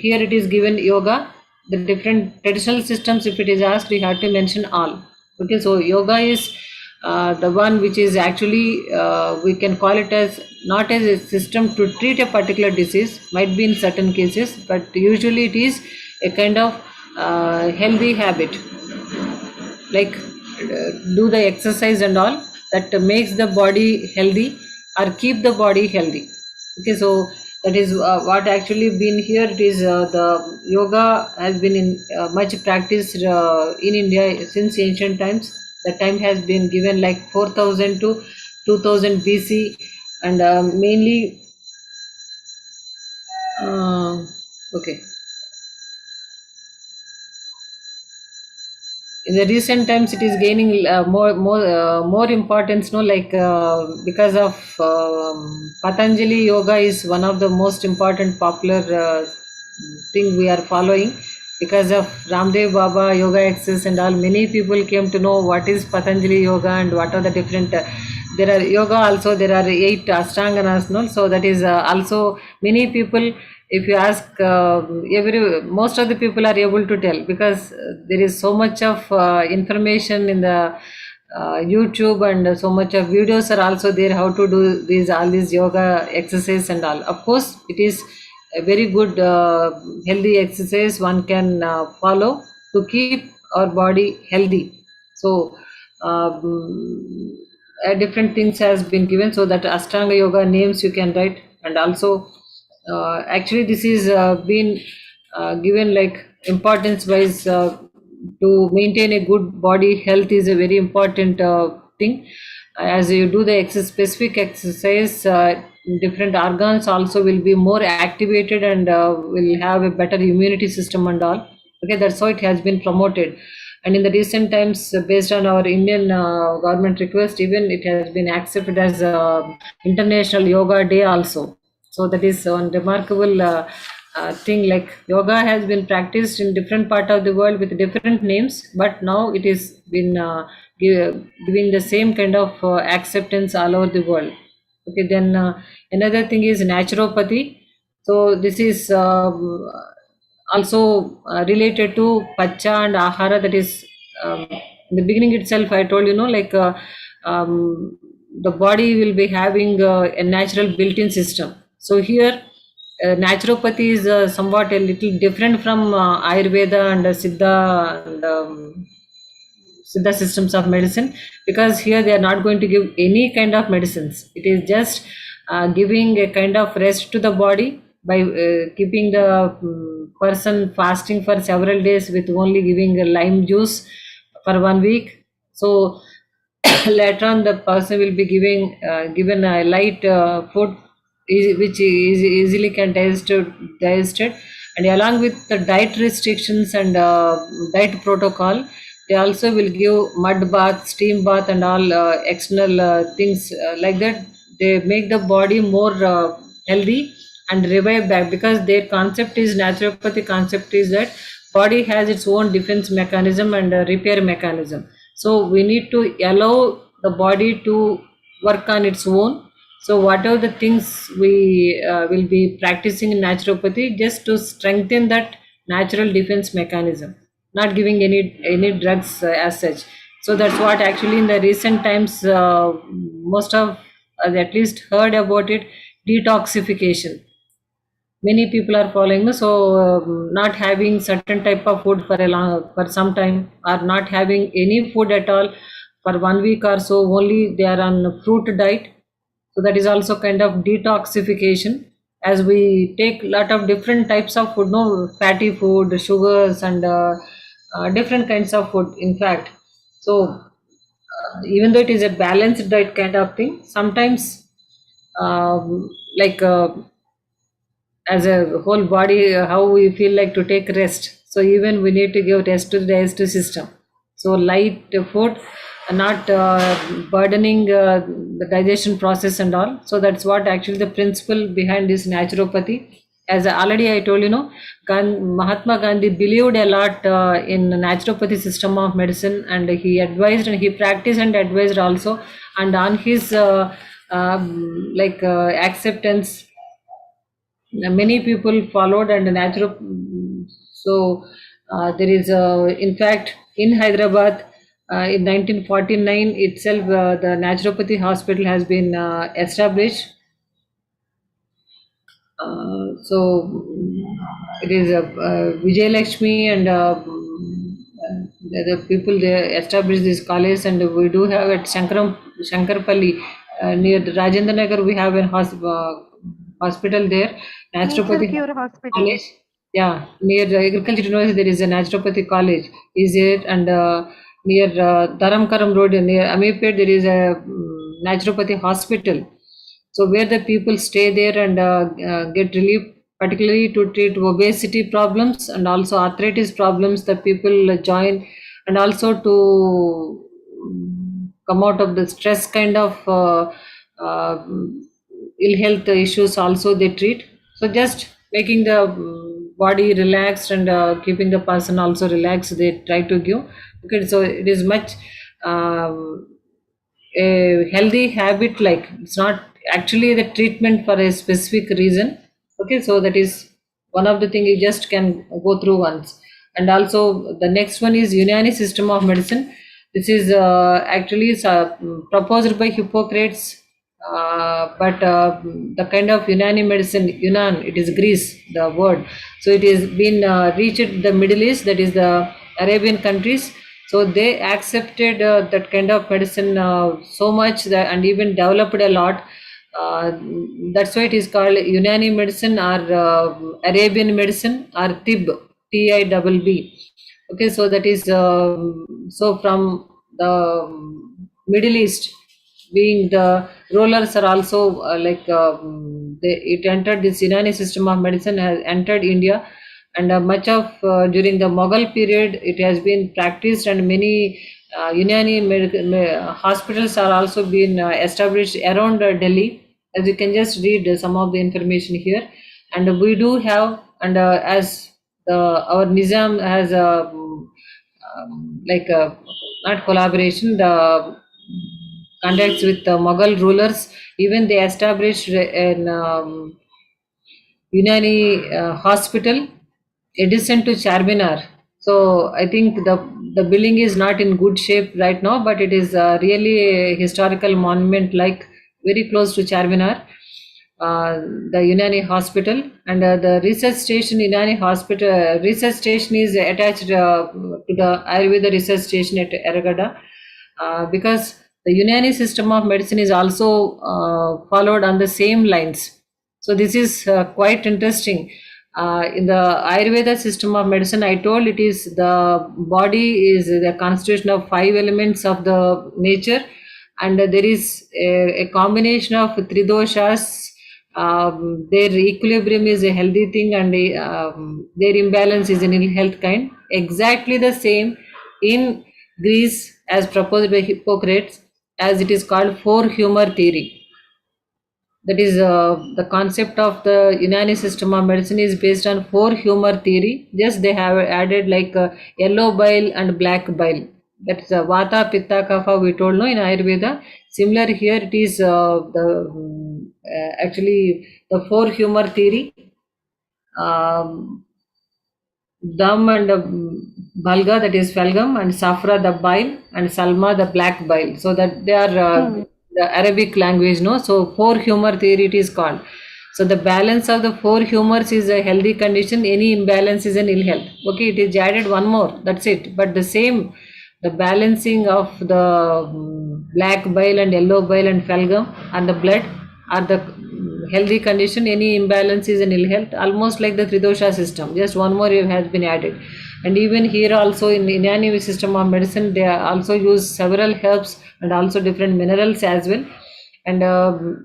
here it is given yoga, the different traditional systems. If it is asked, we have to mention all. Okay, so yoga is the one which is actually we can call it as not as a system to treat a particular disease, might be in certain cases, but usually it is a kind of healthy habit, like do the exercise and all that makes the body healthy or keep the body healthy. Okay, so that is what actually been here. It is the yoga has been in much practiced in India since ancient times. The time has been given like 4000 to 2000 BC, and mainly okay, in the recent times it is gaining more importance, no, like because of Patanjali yoga is one of the most important popular thing we are following. Because of Ramdev Baba yoga access and all, many people came to know what is Patanjali yoga and what are the different there are yoga also, there are 8 ashtanganas, no, so that is also many people, if you ask every most of the people are able to tell, because there is so much of information in the YouTube, and so much of videos are also there how to do these all these yoga exercise and all. Of course it is a very good healthy exercise one can follow to keep our body healthy. So different things has been given, so that Ashtanga yoga names you can write. And also actually this is been given like importance wise to maintain a good body health is a very important thing. As you do the specific exercise, different organs also will be more activated and will have a better immunity system and all. Okay, that's how it has been promoted. And in the recent times, based on our Indian government request, even it has been accepted as International Yoga Day also. So that is one remarkable thing. Like yoga has been practiced in different part of the world with different names, but now it is been giving the same kind of acceptance all over the world. Okay, then another thing is naturopathy. So this is also related to pacha and ahara. That is in the beginning itself I told, like the body will be having a natural built-in system. So here naturopathy is somewhat a little different from Ayurveda and Siddha and Siddha systems of medicine, because here they are not going to give any kind of medicines. It is just giving a kind of rest to the body by keeping the person fasting for several days with only giving a lime juice for 1 week. So later on, the person will be given a light food, which is easily can digested, and along with the diet restrictions and diet protocol, they also will give mud bath, steam bath, and all external things like that. They make the body more healthy and revive back, because their concept is, naturopathy concept is that body has its own defense mechanism and repair mechanism. So we need to allow the body to work on its own. So whatever the things we will be practicing in naturopathy, just to strengthen that natural defense mechanism, not giving any drugs as such. So that's what actually in the recent times most of us at least heard about it, detoxification. Many people are following, so not having certain type of food for some time, or not having any food at all for 1 week or so, only they are on fruit diet. So that is also kind of detoxification, as we take lot of different types of food, no, fatty food, sugars, and different kinds of food, in fact. So even though it is a balanced diet kind of thing, sometimes like as a whole body, how we feel like to take rest, so even we need to give rest to the digestive system. So light food, not burdening the digestion process and all. So that's what actually the principle behind this naturopathy. As already I told, Mahatma Gandhi believed a lot in naturopathy system of medicine, and he advised and he practiced and advised also, and on his acceptance, many people followed and natural. So there is in fact in Hyderabad in 1949 itself, the naturopathy hospital has been established. So it is Vijay Lakshmi and the people they established this college, and we do have at Shankarpalli near the Rajendra Nagar, we have a hospital there, Nature naturopathy Cure Hospital. college. Yeah, near the Agriculture University there is a naturopathy college is there, and near Dharamkaram Road near Amipet there is a naturopathy hospital. So where the people stay there and get relief, particularly to treat obesity problems and also arthritis problems, the people join, and also to come out of the stress kind of uh, ill health issues also they treat. So just making the body relaxed and keeping the person also relaxed, they try to give. Okay, so it is much um, a healthy habit, like it's not actually the treatment for a specific reason. Okay, so that is one of the thing you just can go through once. And also the next one is Uniani system of medicine. This is actually proposed by Hippocrates, but the kind of Unani medicine, Yunan, it is Greece, the word. So it is been reached the Middle East, that is the Arabian countries. So they accepted that kind of medicine so much that, and even developed a lot. Uh, that's why it is called Unani medicine, or Arabian medicine, or Tib, Tibb. Okay, so that is so from the Middle East, being the rulers are also it entered, this Unani system of medicine has entered India, and much of during the Mughal period it has been practiced, and many Uniani hospitals are also been established around Delhi. As you can just read some of the information here, and we do have, and as our Nizam has like not collaboration, the contacts with the Mughal rulers, even they established an Uniani hospital adjacent to Charminar. So I think the building is not in good shape right now, but it is really a historical monument, like very close to Charminar. the Uniani hospital, and the research station Uniani hospital research station is attached to the Ayurveda research station at Eragada, because the Uniani system of medicine is also followed on the same lines. So this is quite interesting. In the Ayurveda system of medicine, I told it is the body is the constitution of 5 elements of the nature, and there is a combination of three doshas. Their equilibrium is a healthy thing, and their imbalance is an ill health kind. Exactly the same in Greece as proposed by Hippocrates, as it is called four humor theory. That is the concept of the Unani system of medicine is based on four humor theory. Just they have added like yellow bile and black bile. That's Vata, Pitta, Kapha. We told no in Ayurveda. Similar here, it is actually the four humor theory. Um, Dam and Balga, that is Phalgam, and Safra the bile, and Salma the black bile. So that they are the Arabic language, no? So four humor theory it is called. So the balance of the four humors is a healthy condition. Any imbalance is an ill health. Okay, it is added one more. That's it. But the same, the balancing of the black bile and yellow bile and Phalgam and the blood are the healthy condition. Any imbalance is an ill health, almost like the Tridosha system. Just one more has been added. And even here also in the Uniani system of medicine, they also use several herbs and also different minerals as well. And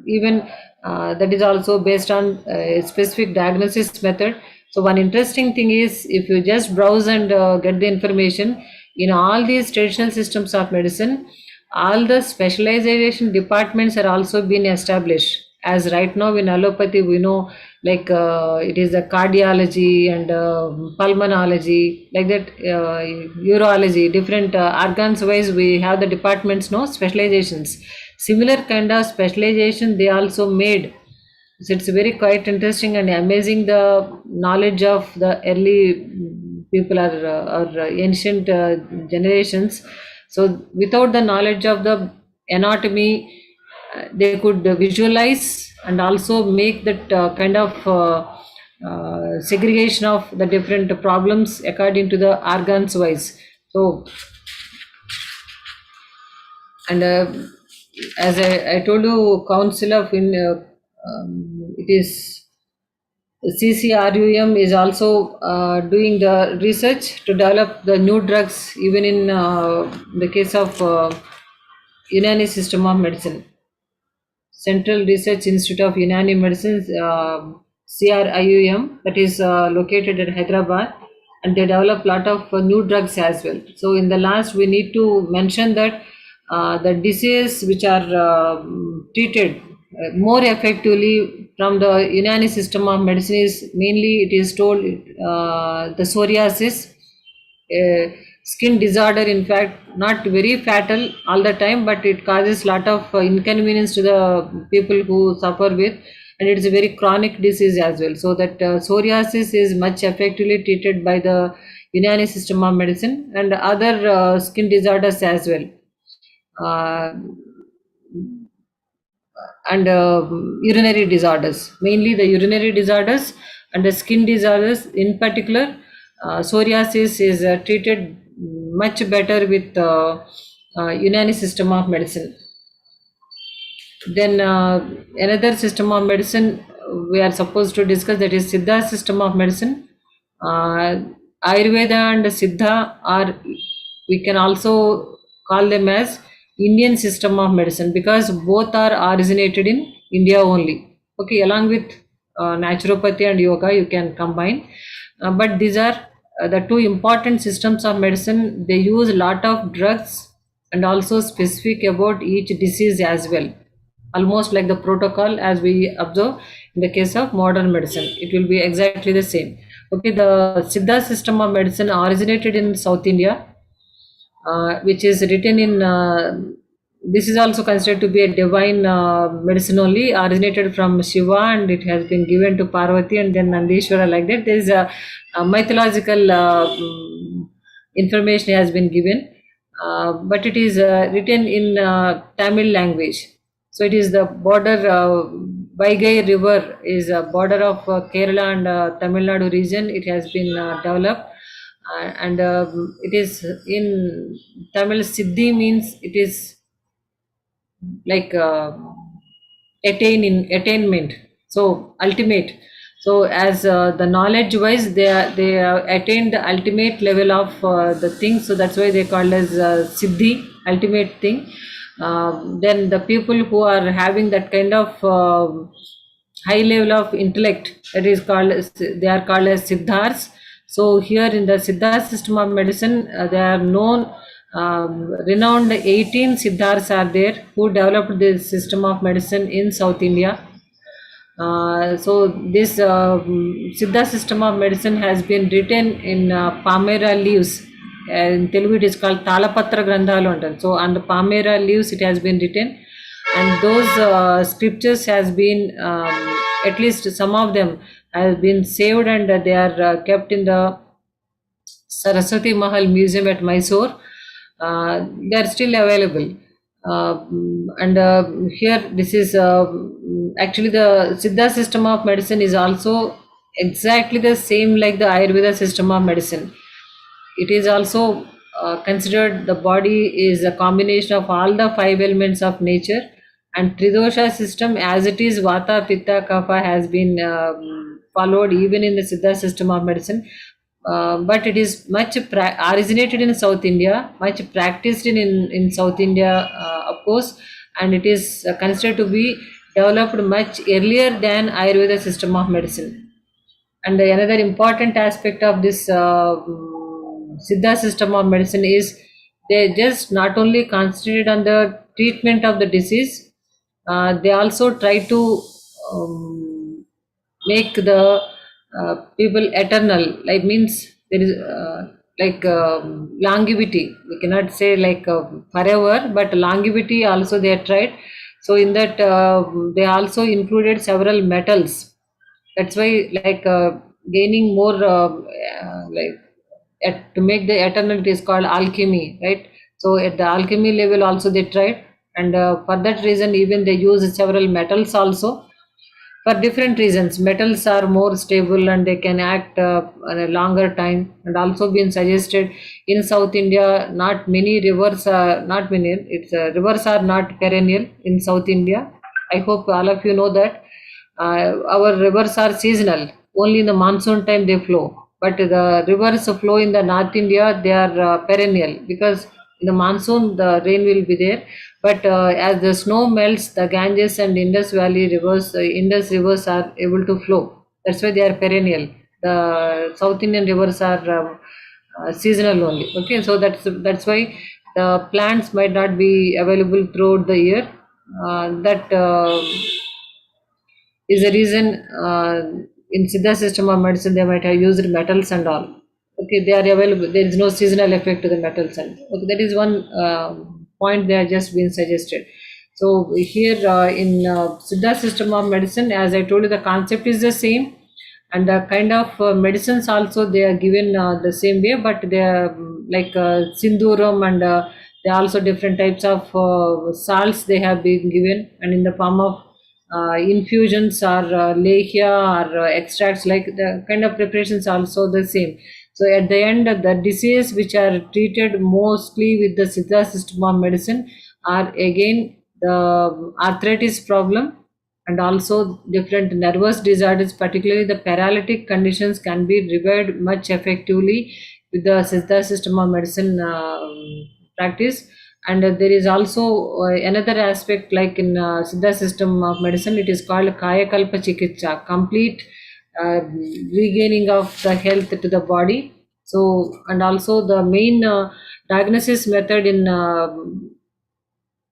even that is also based on a specific diagnosis method. So one interesting thing is, if you just browse and get the information, in all these traditional systems of medicine, all the specialization departments are also being established. As right now in allopathy, we know like it is the cardiology and pulmonology, like that, urology, different organs wise we have the departments, no specializations. Similar kind of specialization they also made. So it's very quite interesting and amazing the knowledge of the early people or ancient generations. So without the knowledge of the anatomy, they could visualize and also make that kind of segregation of the different problems according to the organs wise. So, and as I told you, Council of it is CCRUM is also doing the research to develop the new drugs, even in the case of Unani system of medicine. Central Research Institute of Uniani Medicine, CRIUM, that is located at Hyderabad, and they develop a lot of new drugs as well. So in the last, we need to mention that the diseases which are treated more effectively from the Unani system of medicine is mainly, it is told, the psoriasis, skin disorder, in fact not very fatal all the time, but it causes lot of inconvenience to the people who suffer with, and it's a very chronic disease as well. So that psoriasis is much effectively treated by the Uniani system of medicine, and other skin disorders as well, uh, and urinary disorders, mainly the urinary disorders and the skin disorders in particular. Psoriasis is treated much better with Unani system of medicine. Then another system of medicine we are supposed to discuss, that is Siddha system of medicine. Ayurveda and Siddha are, we can also call them as Indian system of medicine, because both are originated in India only. Okay, along with naturopathy and yoga you can combine, but these are the two important systems of medicine. They use a lot of drugs and also specific about each disease as well, almost like the protocol as we observe in the case of modern medicine. It will be exactly the same. Okay, the Siddha system of medicine originated in South India, which is written in this is also considered to be a divine medicine only, originated from Shiva, and it has been given to Parvati and then Nandishwara, like that. There is a mythological information has been given, but it is written in Tamil language. So it is the border Vaigai River is a border of Kerala and Tamil Nadu region. It has been developed, and it is in Tamil. Siddhi means it is like attainment, so ultimate. So as the knowledge wise, they have attained the ultimate level of the thing, so that's why they call as siddhi, ultimate thing. Then the people who are having that kind of high level of intellect, that is called they are called as siddhars. So here in the Siddha system of medicine, there are known renowned 18 siddhars are there who developed this system of medicine in South India. So this Siddha system of medicine has been written in Palmyra leaves. In Telugu it is called Talapatra Grandhalu antaru. So on the Palmyra leaves it has been written, and those scriptures has been at least some of them have been saved, and they are kept in the Saraswati Mahal Museum at Mysore. They are still available. And here this is actually the Siddha system of medicine is also exactly the same like the Ayurveda system of medicine. It is also considered the body is a combination of all the five elements of nature, and Tridosha system as it is Vata, Pitta, Kapha has been followed even in the Siddha system of medicine. But it is much originated in South India, much practiced in South India, of course, and it is considered to be developed much earlier than Ayurveda system of medicine. And another important aspect of this Siddha system of medicine is they just not only concentrate on the treatment of the disease, they also try to make the people eternal. Like means there is like longevity. We cannot say like forever, but longevity also they are tried. So in that they also included several metals. That's why like gaining more like to make the eternal, it is called alchemy, right? So at the alchemy level also they tried, and for that reason even they use several metals also for different reasons. Metals are more stable and they can act on a longer time, and also been suggested in South India. Not many rivers are not many. It's rivers are not perennial in South India. I hope all of you know that our rivers are seasonal. Only in the monsoon time they flow. But the rivers flow in the North India, they are perennial, because in the monsoon the rain will be there. But as the snow melts, the Ganges and Indus Valley rivers, Indus rivers are able to flow. That's why they are perennial. The South Indian rivers are seasonal only. Okay, so that's why the plants might not be available throughout the year. That is the reason in Siddha system of medicine they might have used metals and all. Okay, they are available. There is no seasonal effect to the metals, and okay, that is one point they are just been suggested. So here in Siddha system of medicine, as I told you, the concept is the same, and the kind of medicines also they are given the same way, but they are like sinduram, and there are also different types of salts they have been given, and in the form of infusions or lehya or extracts, like the kind of preparations also the same. So at the end, the disease which are treated mostly with the Siddha system of medicine are again the arthritis problem, and also different nervous disorders, particularly the paralytic conditions can be revived much effectively with the Siddha system of medicine practice. And there is also another aspect, like in Siddha system of medicine, it is called Kaya Kalpa Chikitsa, complete regaining of the health to the body. So, and also the main diagnosis method in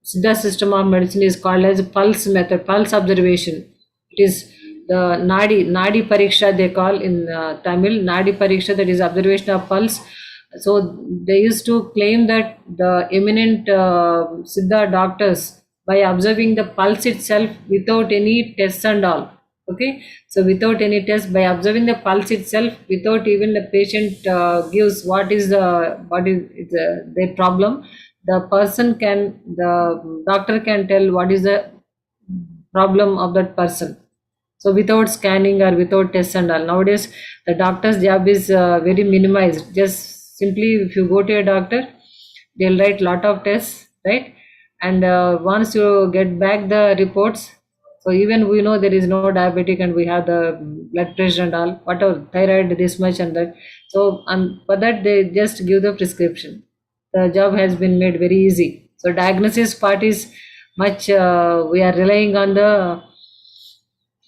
Siddha system of medicine is called as pulse method, pulse observation. It is the Nadi Pariksha they call in Tamil, Nadi Pariksha, that is observation of pulse. So they used to claim that the eminent Siddha doctors, by observing the pulse itself without any tests and all. Okay, so without any test, by observing the pulse itself, without even the patient gives what is their problem, the doctor can tell what is the problem of that person. So without scanning or without tests and all, nowadays the doctor's job is very minimized. Just simply if you go to a doctor, they'll write lot of tests, right? And once you get back the reports, so even we know there is no diabetic and we have the blood pressure and all, whatever, thyroid this much and that. So for that they just give the prescription. The job has been made very easy. So diagnosis part is much, we are relying on the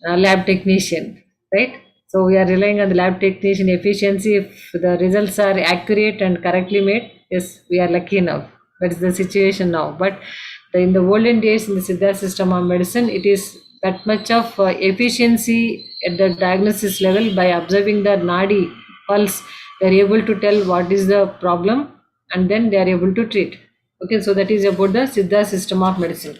lab technician, right? So we are relying on the lab technician efficiency. If the results are accurate and correctly made, yes, we are lucky enough. That is the situation now. But in the olden days, in the Siddha system of medicine, it is that much of efficiency at the diagnosis level. By observing the nadi pulse, they are able to tell what is the problem, and then they are able to treat. Okay, so that is about the Siddha system of medicine.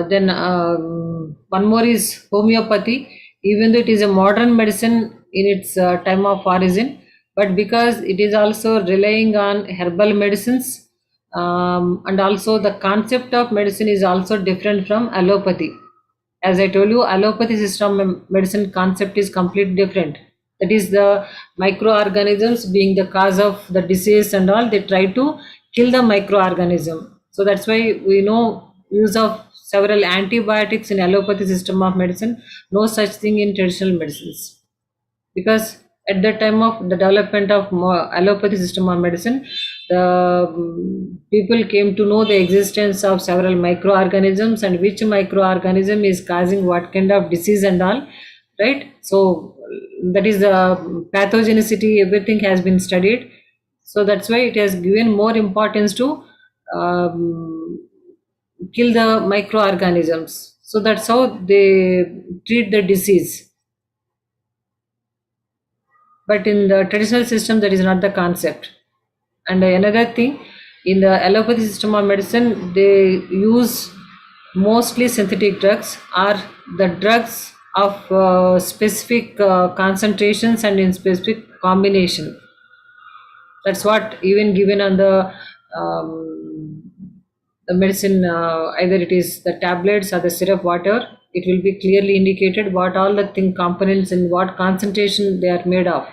Then one more is homeopathy. Even though it is a modern medicine in its time of origin, but because it is also relying on herbal medicines, and also the concept of medicine is also different from allopathy. As I told you, allopathy system medicine concept is completely different. That is the microorganisms being the cause of the disease and all, they try to kill the microorganism. So that's why we know use of several antibiotics in allopathy system of medicine, no such thing in traditional medicines. Because at the time of the development of allopathy system of medicine, the people came to know the existence of several microorganisms and which microorganism is causing what kind of disease and all, right? So that is the pathogenicity, everything has been studied. So that's why it has given more importance to kill the microorganisms. So that's how they treat the disease. But in the traditional system, that is not the concept. And another thing, in the allopathy system of medicine, they use mostly synthetic drugs or the drugs of specific concentrations and in specific combination. That's what even given on the medicine, either it is the tablets or the syrup water, it will be clearly indicated what all the thing components and what concentration they are made of,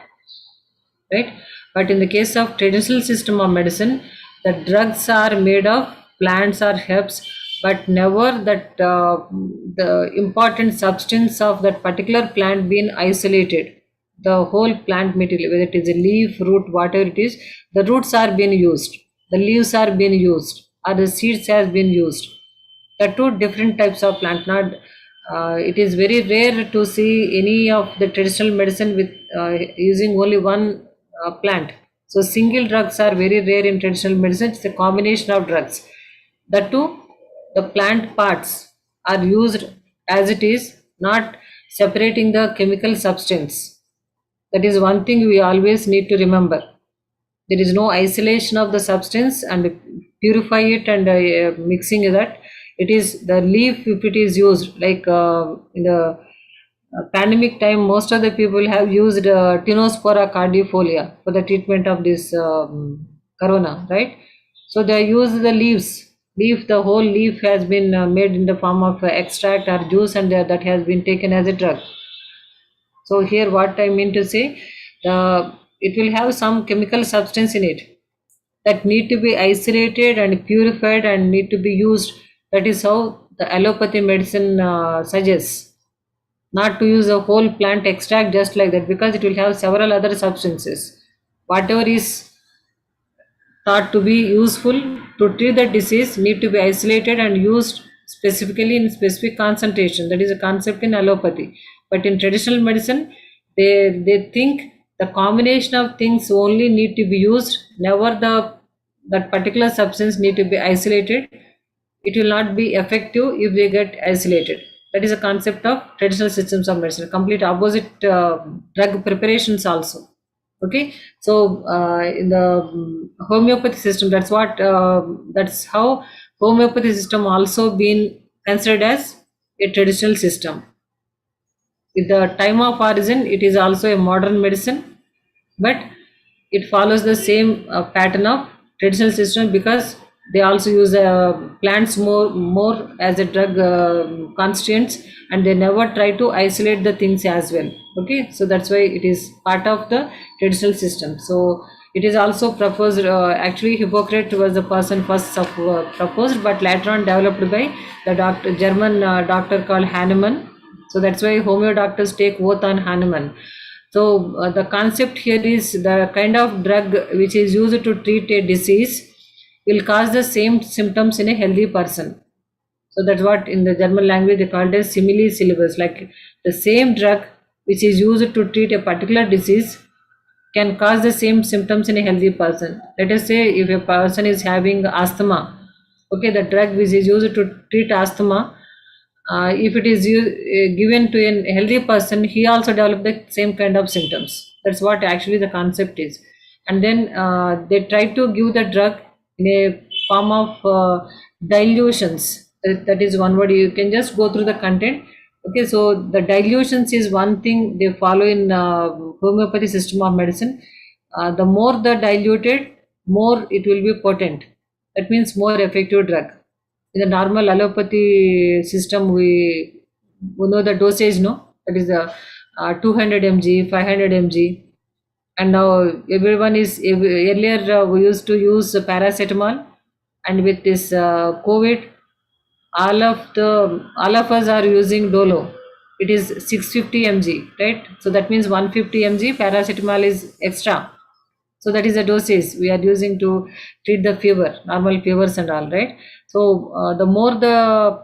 right? But in the case of traditional system of medicine, the drugs are made of plants or herbs, but never that the important substance of that particular plant being isolated. The whole plant material, whether it is a leaf, root, whatever it is, the roots are being used, the leaves are being used, or the seeds has been used. The two different types of plant. Not it is very rare to see any of the traditional medicine with using only one plant. So single drugs are very rare in traditional medicine. It's a combination of drugs. The two, the plant parts are used as it is, not separating the chemical substance. That is one thing we always need to remember. There is no isolation of the substance and purify it and mixing that. It is the leaf, if it is used like in the pandemic time, most of the people have used Tinospora cardifolia for the treatment of this corona, right? So they use the leaf, the whole leaf has been made in the form of extract or juice, and that has been taken as a drug. So here what I mean to say, it will have some chemical substance in it that need to be isolated and purified and need to be used. That is how the allopathy medicine suggests. Not to use a whole plant extract just like that, because it will have several other substances. Whatever is thought to be useful to treat the disease need to be isolated and used specifically in specific concentration. That is a concept in allopathy. But in traditional medicine, they think the combination of things only need to be used, never that particular substance need to be isolated. It will not be effective if they get isolated. That is a concept of traditional systems of medicine. Complete opposite drug preparations also. Okay, so in the homeopathy system, that's how homeopathy system also been considered as a traditional system. With the time of origin, it is also a modern medicine, but it follows the same pattern of traditional system, because They also use plants more as a drug constituents, and they never try to isolate the things as well. Okay, so that's why it is part of the traditional system. So it is also proposed, actually Hippocrates was the person first proposed, but later on developed by the German doctor called Hahnemann. So that's why homeo doctors take oath on Hahnemann. So the concept here is the kind of drug which is used to treat a disease will cause the same symptoms in a healthy person. So that's what in the German language they called as simile syllabus. Like the same drug which is used to treat a particular disease can cause the same symptoms in a healthy person. Let us say if a person is having asthma, okay, the drug which is used to treat asthma, if it is given to a healthy person, he also develop the same kind of symptoms. That's what actually the concept is. And then they try to give the drug in a form of dilutions. That is one word. You can just go through the content. Okay, so the dilutions is one thing they follow in homeopathy system of medicine. The more the diluted, more it will be potent. That means more effective drug. In the normal allopathy system, we know the dosage, no? That is the 200 mg, 500 mg, and now everyone is earlier we used to use paracetamol, and with this COVID, all of us are using Dolo. It is 650 mg, right? So that means 150 mg paracetamol is extra. So that is the dosage we are using to treat the fever, normal fevers and all, right? So the more the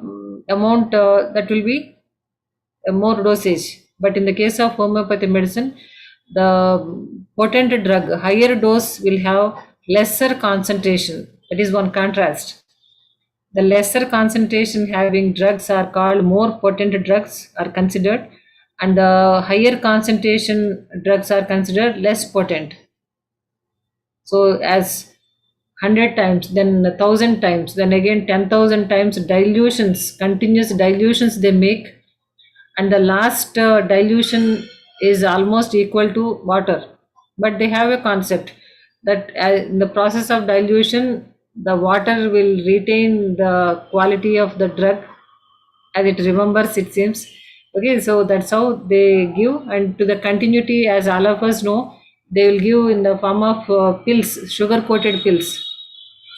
amount, that will be more dosage. But in the case of homeopathy medicine, the potent drug, higher dose will have lesser concentration. That is one contrast. The lesser concentration having drugs are called more potent drugs are considered, and the higher concentration drugs are considered less potent. So as 100 times, then 1,000 times, then again 10,000 times dilutions, continuous dilutions they make, and the last dilution is almost equal to water. But they have a concept that in the process of dilution, the water will retain the quality of the drug as it remembers, it seems. Okay, so that's how they give, and to the continuity, as all of us know, they will give in the form of pills, sugar coated pills.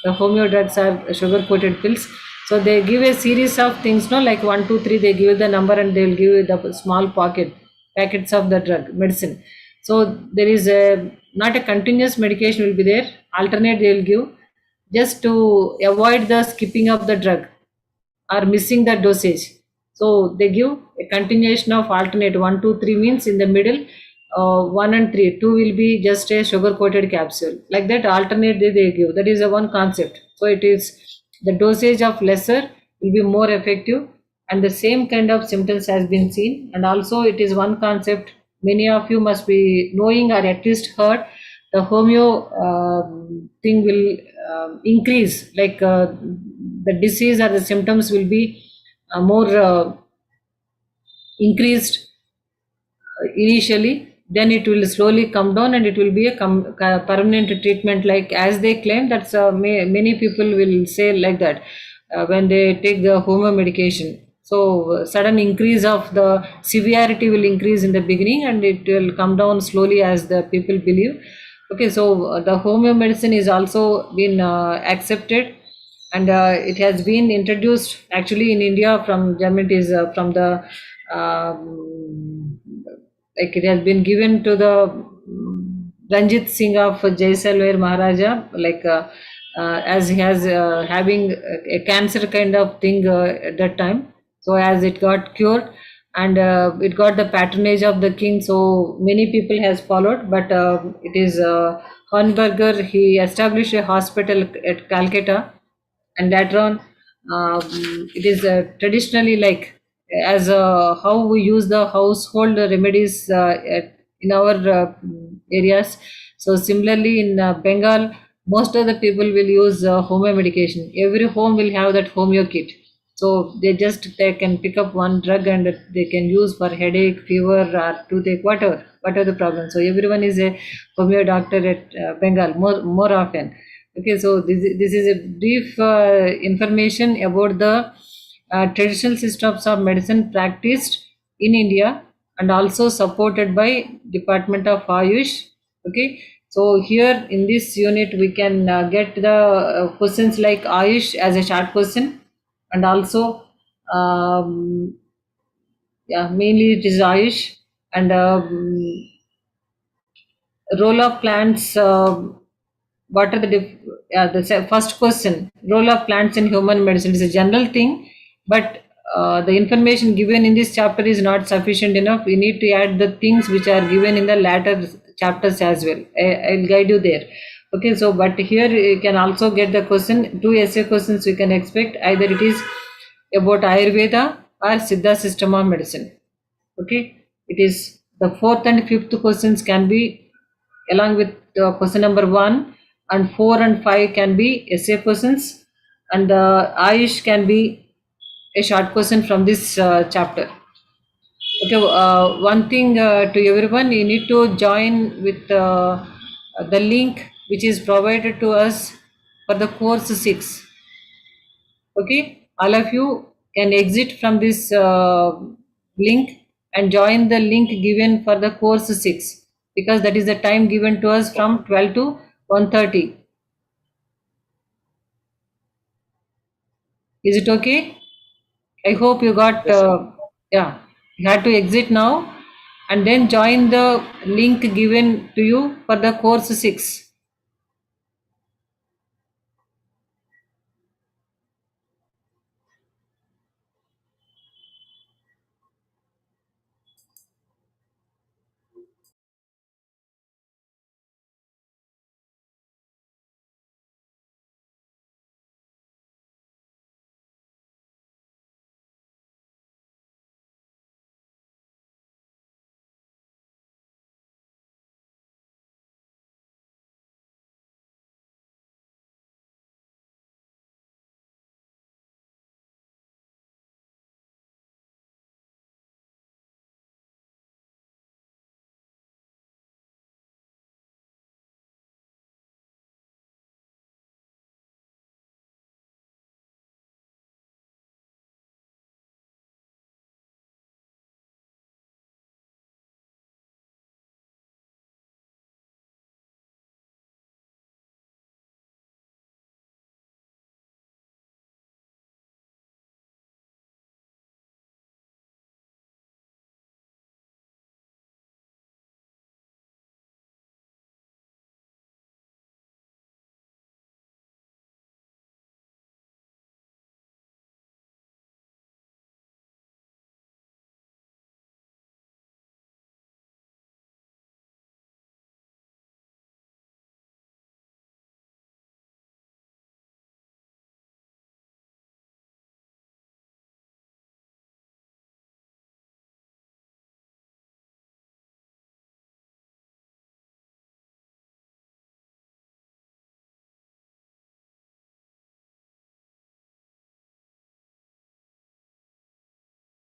The homeo drugs are sugar coated pills. So they give a series of things, no, like 1 2 3, they give the number and they will give you the small packets of the drug medicine. So there is a not a continuous medication will be there, alternate they will give, just to avoid the skipping of the drug or missing the dosage. So they give a continuation of alternate 1 2 3 means in the middle, 1 and 3, 2 will be just a sugar coated capsule. Like that, alternate they give. That is a one concept. So it is the dosage of lesser will be more effective, and the same kind of symptoms has been seen. And also, it is one concept many of you must be knowing or at least heard. The homeo thing will increase, like the disease or the symptoms will be more increased initially, then it will slowly come down and it will be a permanent treatment, like as they claim. That's many people will say like that when they take the homo medication. So sudden increase of the severity will increase in the beginning and it will come down slowly as the people believe. Okay, so the homeo medicine is also been accepted, and it has been introduced actually in India from Germany. It is from the like it has been given to the Ranjit Singh of Jaisalmer Maharaja, like as he has having a cancer kind of thing at that time. So as it got cured and it got the patronage of the king, so many people has followed. But it is Hornberger, he established a hospital at Calcutta, and later on it is traditionally like as how we use the household remedies in our areas. So similarly in Bengal, most of the people will use homeo medication. Every home will have that homeo kit, so they can pick up one drug and they can use for headache, fever, or toothache, whatever the problem. So everyone is a homeo doctor at Bengal more often. Okay, so this is a brief information about the traditional systems of medicine practiced in India and also supported by Department of Ayush. Okay, so here in this unit we can get the questions like Ayush as a short question, and also yeah, mainly it is Ayush, and role of plants. What are the first question? Role of plants in human medicine is a general thing, but the information given in this chapter is not sufficient enough. We need to add the things which are given in the latter chapters as well. I'll guide you there. Okay, so but here you can also get the question. Two essay questions we can expect. Either it is about Ayurveda or Siddha system of medicine. Okay, it is the fourth and fifth questions can be along with question number 1, and 4 and 5 can be essay questions, and Ayush can be a short question from this chapter. Okay, one thing to everyone, you need to join with the link which is provided to us for the course 6. Okay, all of you can exit from this link and join the link given for the course 6, because that is the time given to us from 12 to 1:30. Is it okay? I hope you got Yes, sir. yeah, you had to exit now and then join the link given to you for the course 6.